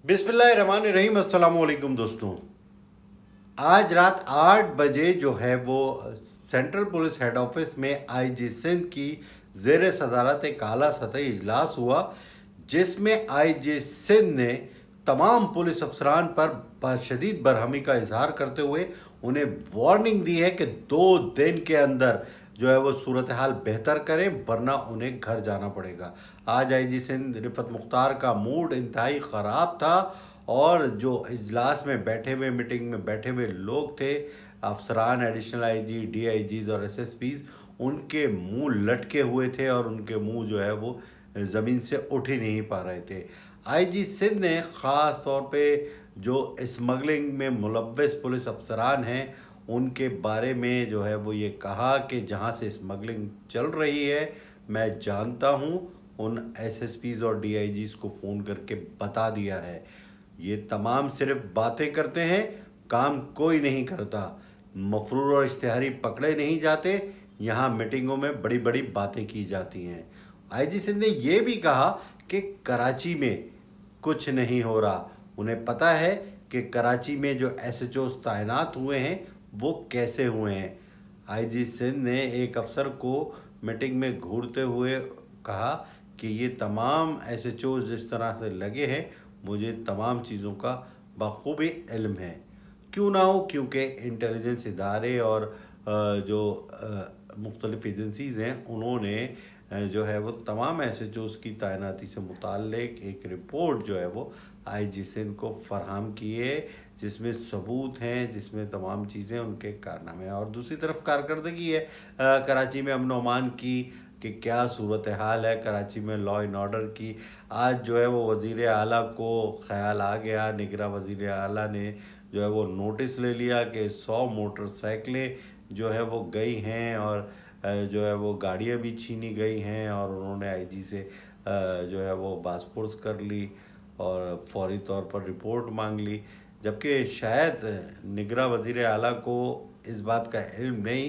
बिस्मिल्लाहिर्रहमानिर्रहीम। अस्सलाम वालेकुम दोस्तों। आज रात 8 बजे जो है वो सेंट्रल पुलिस हेड ऑफिस में आईजी सिंध की ज़ेर सदारत एक आला सतही इजलास हुआ, जिसमें आईजी सिंध ने तमाम पुलिस अफसरान पर शदीद बरहमी का इजहार करते हुए उन्हें वार्निंग दी है कि 2 दिन के अंदर जो है वो सूरत हाल बेहतर करें, वरना उन्हें घर जाना पड़ेगा। आज आईजी सिंध रिफत मुख्तार का मूड इंतहाई ख़राब था और जो इजलास में बैठे हुए, मीटिंग में बैठे हुए लोग थे, अफसरान, एडिशनल आईजी, डीआईजीज और एसएसपीज, उनके मुंह लटके हुए थे और उनके मुंह जो है वो ज़मीन से उठ ही नहीं पा रहे थे। आईजी सिंध ने ख़ास तौर पे जो स्मगलिंग में मुलव्वस पुलिस अफसरान हैं उनके बारे में जो है वो ये कहा कि जहाँ से स्मगलिंग चल रही है मैं जानता हूँ, उन एसएसपीज और डीआईजीज को फ़ोन करके बता दिया है। ये तमाम सिर्फ बातें करते हैं, काम कोई नहीं करता। मफरूर और इश्तिहारी पकड़े नहीं जाते, यहाँ मीटिंगों में बड़ी बड़ी बातें की जाती हैं। आईजी सिंध ने ये भी कहा कि कराची में कुछ नहीं हो रहा। उन्हें पता है कि कराची में जो एसएचओ तैनात हुए हैं वो कैसे हुए हैं। आईजी सिंध ने एक अफसर को मीटिंग में घूरते हुए कहा कि ये तमाम एसएचओ जिस तरह से लगे हैं, मुझे तमाम चीज़ों का बखूबी इल्म है। क्यों ना हो, क्योंकि इंटेलिजेंस इदारे और जो मुख्तलिफ़ एजेंसीज़ हैं उन्होंने जो है वो तमाम एसएचओज़ की तैनाती से मुताल्लिक एक रिपोर्ट जो है वो आईजी सिंध को फराहम की है, जिसमें सबूत हैं, जिसमें तमाम चीज़ें उनके कारनामे हैं। और दूसरी तरफ कारकर्दगी है कराची में अमन अमान की कि क्या सूरत हाल है कराची में लॉ एंड ऑर्डर की। आज जो है वो वज़ीर आला को ख़्याल आ गया, निगरां वज़ीर आला ने जो है वो नोटिस ले लिया कि 100 मोटरसाइकिलें जो है वो गई हैं और जो है वो गाड़ियाँ भी छीनी गई हैं, और उन्होंने आईजी से जो है वो बासपुर्स कर ली और फौरी तौर पर रिपोर्ट मांग ली। जबकि शायद निगरां वज़ीर आला को इस बात का इल्म नहीं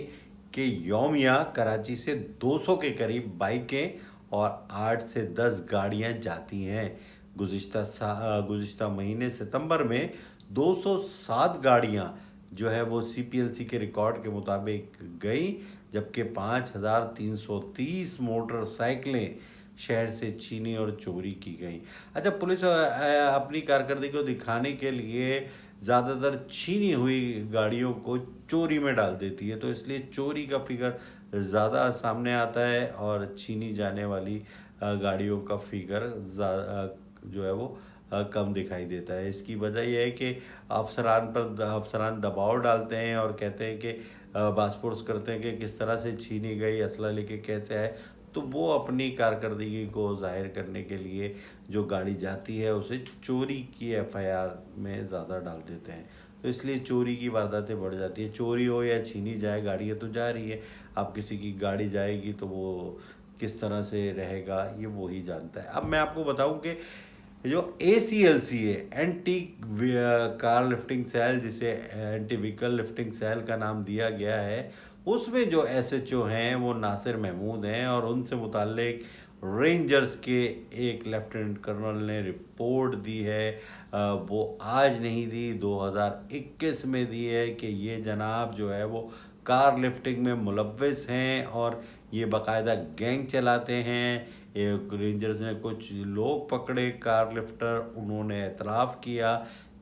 कि यौमिया कराची से 200 के करीब बाइकें और 8 से 10 गाड़ियां जाती हैं। गुज़िश्ता महीने सितंबर में 207 गाड़ियां जो है वो सीपीएलसी के रिकॉर्ड के मुताबिक गई, जबकि 5330 मोटरसाइकिलें शहर से छीनी और चोरी की गई। अच्छा, पुलिस अपनी कारकर्दगी को दिखाने के लिए ज़्यादातर छीनी हुई गाड़ियों को चोरी में डाल देती है, तो इसलिए चोरी का फिगर ज़्यादा सामने आता है और छीनी जाने वाली गाड़ियों का फिगर जो है वो कम दिखाई देता है। इसकी वजह यह है कि अफसरान दबाव डालते हैं और कहते हैं कि बासपुर्स करते हैं कि किस तरह से छीनी गई, असला लेके कैसे आए, तो वो अपनी कारकर्दगी को ज़ाहिर करने के लिए जो गाड़ी जाती है उसे चोरी की एफआईआर में ज़्यादा डाल देते हैं, तो इसलिए चोरी की वारदातें बढ़ जाती है। चोरी हो या छीनी जाए, गाड़ियाँ तो जा रही है। अब किसी की गाड़ी जाएगी तो वो किस तरह से रहेगा ये वो ही जानता है। अब मैं आपको बताऊं कि जो ACLC है, एंटी कार लिफ्टिंग सेल, जिसे एंटी व्हीकल लिफ्टिंग सेल का नाम दिया गया है, उसमें जो एसएचओ हैं वो नासिर महमूद हैं और उनसे मुताल्लिक रेंजर्स के एक लेफ्टिनेंट कर्नल ने रिपोर्ट दी है। वो आज नहीं दी, 2021 में दी है कि ये जनाब जो है वो कार लिफ्टिंग में मुलव्वस हैं और ये बाकायदा गैंग चलाते हैं। एक रेंजर्स ने कुछ लोग पकड़े कार लिफ्टर, उन्होंने एतराफ़ किया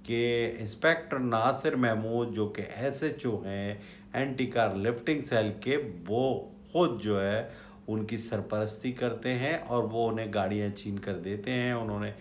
कि इंस्पेक्टर नासिर महमूद जो कि एसएचओ हैं एंटी कार लिफ्टिंग सेल के, वो ख़ुद जो है उनकी सरपरस्ती करते हैं और वो उन्हें गाड़ियां छीन कर देते हैं। उन्होंने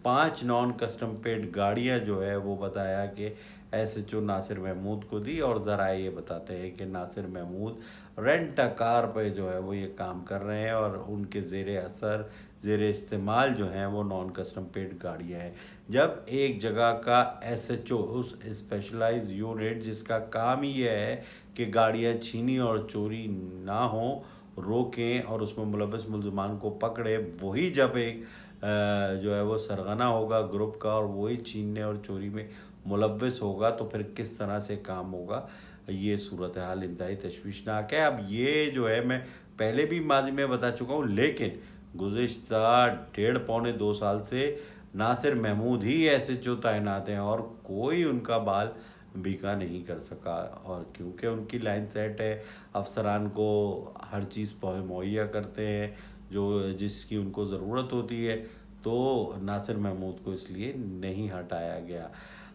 5 नॉन कस्टम पेड गाड़ियां जो है वो बताया कि एसएचओ नासिर महमूद को दी, और ज़रा ये बताते हैं कि Nasir Mahmood rent a car पे जो है वो ये काम कर रहे हैं और उनके ज़ेर इस्तेमाल जो हैं वो नॉन कस्टम पेड गाड़ियाँ हैं। जब एक जगह का एसएचओ, उस स्पेशलाइज यूनिट जिसका काम ही ये है कि गाड़ियाँ छीनी और चोरी ना हो, रोकें और उसमें मुलव्वस मुल्ज़िमान को पकड़े, वही जब एक जो है वो सरगना होगा ग्रुप का और वही छीनने और चोरी में मुलव्वस होगा, तो फिर किस तरह से काम होगा। ये सूरत हाल इंतहाई तशवीशनाक है। अब ये जो है मैं पहले भी माजी में बता चुका हूँ, लेकिन गुज़िश्ता 1.5 पौने 2 साल से नासिर महमूद ही SHO तैनात हैं और कोई उनका बाल बीका नहीं कर सका। और क्योंकि उनकी लाइन सेट है, अफसरान को हर चीज़ मुहैया करते हैं जो जिसकी उनको ज़रूरत होती है, तो नासिर महमूद को इसलिए नहीं हटाया गया।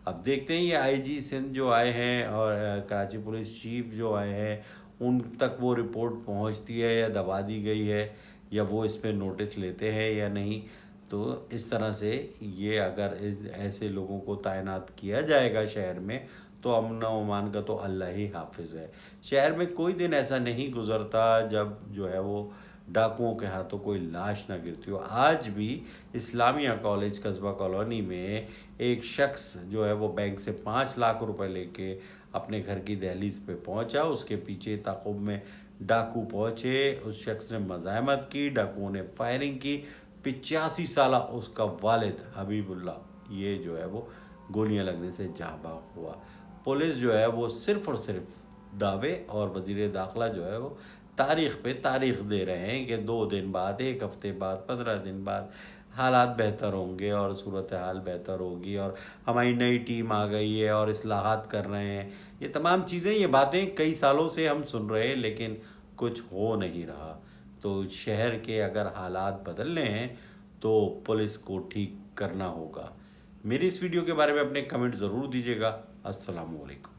अब देखते हैं ये IG सिंध जो आए हैं और कराची पुलिस चीफ जो आए हैं, उन तक वो रिपोर्ट पहुंचती है या दबा दी गई है, या वो इस पे नोटिस लेते हैं या नहीं। तो इस तरह से ये अगर ऐसे लोगों को तैनात किया जाएगा शहर में, तो अमन व अमान का तो अल्लाह ही हाफिज़ है। शहर में कोई दिन ऐसा नहीं गुज़रता जब जो है वो डाकुओं के हाथों कोई लाश ना गिरती हो। आज भी इस्लामिया कॉलेज कस्बा कॉलोनी में एक शख्स जो है वो बैंक से 5 लाख रुपए लेके अपने घर की दहलीज पे पहुंचा। उसके पीछे ताक़ुब में डाकू पहुंचे, उस शख्स ने मज़ाहमत की, डाकुओं ने फायरिंग की। 85 साल उसका वालिद हबीबुल्ला ये जो है वो गोलियां लगने से जहाँ बाग हुआ। पुलिस जो है वो सिर्फ़ और सिर्फ दावे, और वज़ीर दाखिला जो है वो तारीख़ पे तारीख़ दे रहे हैं कि 2 दिन बाद, 1 हफ़्ते बाद, 15 दिन बाद हालात बेहतर होंगे और सूरत हाल बेहतर होगी और हमारी नई टीम आ गई है और इस्लाहात कर रहे हैं। ये तमाम चीज़ें, ये बातें कई सालों से हम सुन रहे हैं, लेकिन कुछ हो नहीं रहा। तो शहर के अगर हालात बदलने हैं तो पुलिस को ठीक करना होगा। मेरी इस वीडियो के बारे में अपने कमेंट ज़रूर दीजिएगा। अस्सलामु अलैकुम।